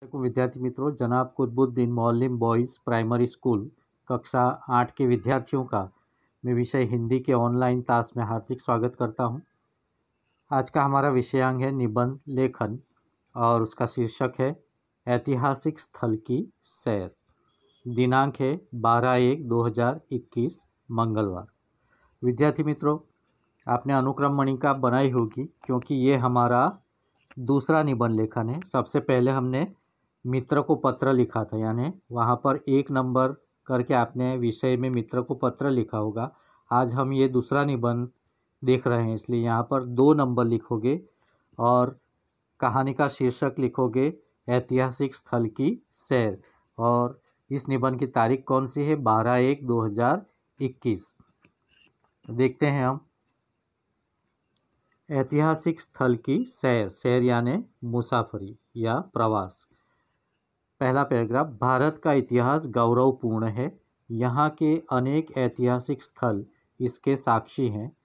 विद्यार्थी मित्रों, जनाब कुतुबुद्दीन मौलिम बॉयज़ प्राइमरी स्कूल कक्षा 8 के विद्यार्थियों का मैं विषय हिंदी के ऑनलाइन क्लास में हार्दिक स्वागत करता हूं। आज का हमारा विषयांक है निबंध लेखन और उसका शीर्षक है ऐतिहासिक स्थल की सैर। दिनांक है 12/1/2021 मंगलवार। विद्यार्थी मित्रों, आपने अनुक्रम मणिका बनाई होगी क्योंकि ये हमारा दूसरा निबंध लेखन है। सबसे पहले हमने मित्र को पत्र लिखा था, यानी वहाँ पर 1 नंबर करके आपने विषय में मित्र को पत्र लिखा होगा। आज हम ये दूसरा निबंध देख रहे हैं, इसलिए यहाँ पर 2 नंबर लिखोगे और कहानी का शीर्षक लिखोगे ऐतिहासिक स्थल की सैर। और इस निबंध की तारीख कौन सी है? 12/1/2021। देखते हैं हम। ऐतिहासिक स्थल की सैर, सैर यानी मुसाफरी या प्रवास। पहला पैराग्राफ, भारत का इतिहास गौरवपूर्ण है। यहाँ के अनेक ऐतिहासिक स्थल इसके साक्षी हैं।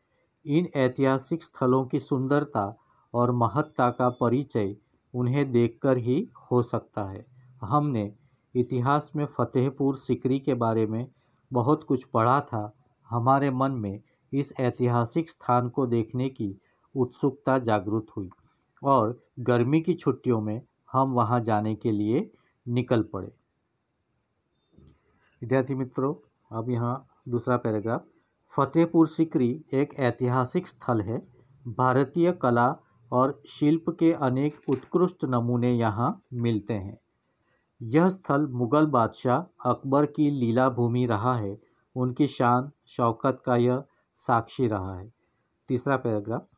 इन ऐतिहासिक स्थलों की सुंदरता और महत्ता का परिचय उन्हें देखकर ही हो सकता है। हमने इतिहास में फतेहपुर सीकरी के बारे में बहुत कुछ पढ़ा था। हमारे मन में इस ऐतिहासिक स्थान को देखने की उत्सुकता जागृत हुई और गर्मी की छुट्टियों में हम वहां जाने के लिए निकल पड़े। विद्यार्थी मित्रों, अब यहाँ दूसरा पैराग्राफ, फतेहपुर सीकरी एक ऐतिहासिक स्थल है। भारतीय कला और शिल्प के अनेक उत्कृष्ट नमूने यहाँ मिलते हैं। यह स्थल मुगल बादशाह अकबर की लीला भूमि रहा है। उनकी शान शौकत का यह साक्षी रहा है। तीसरा पैराग्राफ,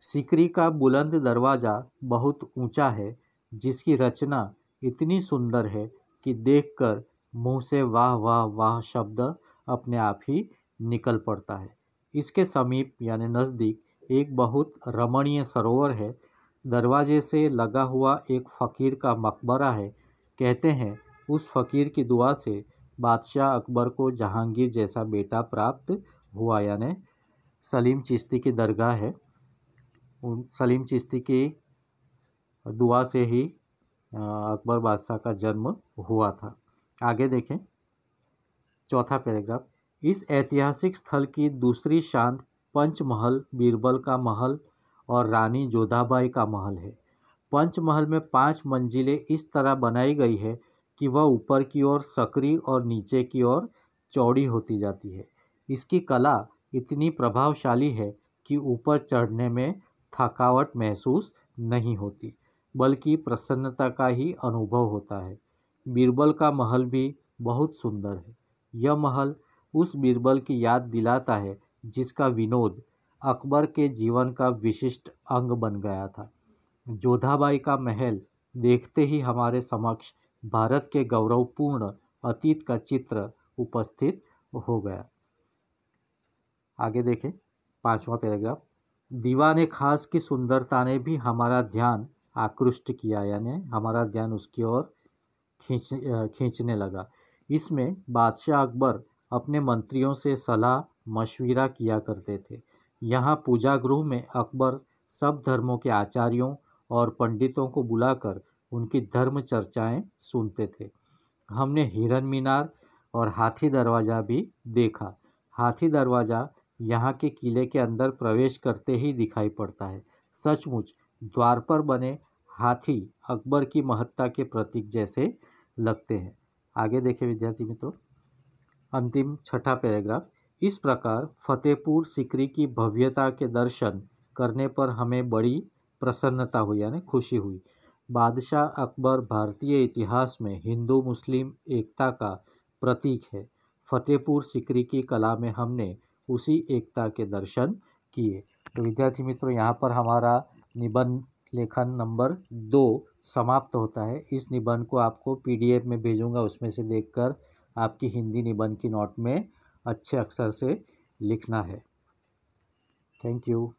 सीकरी का बुलंद दरवाज़ा बहुत ऊंचा है, जिसकी रचना इतनी सुंदर है कि देखकर मुंह से वाह वाह वाह शब्द अपने आप ही निकल पड़ता है। इसके समीप यानी नज़दीक एक बहुत रमणीय सरोवर है। दरवाजे से लगा हुआ एक फ़कीर का मकबरा है। कहते हैं उस फ़कीर की दुआ से बादशाह अकबर को जहांगीर जैसा बेटा प्राप्त हुआ, यानी सलीम चिश्ती की दरगाह है। सलीम चिश्ती की दुआ से ही अकबर बादशाह का जन्म हुआ था। आगे देखें, चौथा पैराग्राफ, इस ऐतिहासिक स्थल की दूसरी शान पंचमहल बीरबल का महल और रानी जोधाबाई का महल है। पंचमहल में 5 मंजिलें इस तरह बनाई गई है कि वह ऊपर की ओर सकरी और नीचे की ओर चौड़ी होती जाती है। इसकी कला इतनी प्रभावशाली है कि ऊपर चढ़ने में थकावट महसूस नहीं होती, बल्कि प्रसन्नता का ही अनुभव होता है। बीरबल का महल भी बहुत सुंदर है। यह महल उस बीरबल की याद दिलाता है जिसका विनोद अकबर के जीवन का विशिष्ट अंग बन गया था। जोधाबाई का महल देखते ही हमारे समक्ष भारत के गौरवपूर्ण अतीत का चित्र उपस्थित हो गया। आगे देखें, 5वां पैराग्राफ, दीवाने खास की सुंदरता ने भी हमारा ध्यान आकृष्ट किया, यानी हमारा ध्यान उसकी ओर खींचने लगा। इसमें बादशाह अकबर अपने मंत्रियों से सलाह मशविरा किया करते थे। यहाँ पूजा गृह में अकबर सब धर्मों के आचार्यों और पंडितों को बुलाकर उनकी धर्म चर्चाएं सुनते थे। हमने हिरन मीनार और हाथी दरवाज़ा भी देखा। हाथी दरवाज़ा यहाँ के किले के अंदर प्रवेश करते ही दिखाई पड़ता है। सचमुच द्वार पर बने हाथी अकबर की महत्ता के प्रतीक जैसे लगते हैं। आगे देखें विद्यार्थी मित्रों, अंतिम 6ठा पैराग्राफ, इस प्रकार फतेहपुर सीकरी की भव्यता के दर्शन करने पर हमें बड़ी प्रसन्नता हुई, यानी खुशी हुई। बादशाह अकबर भारतीय इतिहास में हिंदू मुस्लिम एकता का प्रतीक है। फतेहपुर सीकरी की कला में हमने उसी एकता के दर्शन किए। तो विद्यार्थी मित्रों, यहाँ पर हमारा निबंध लेखन नंबर 2 समाप्त होता है। इस निबंध को आपको PDF में भेजूंगा, उसमें से देखकर आपकी हिंदी निबंध की नोट में अच्छे अक्षर से लिखना है। Thank you.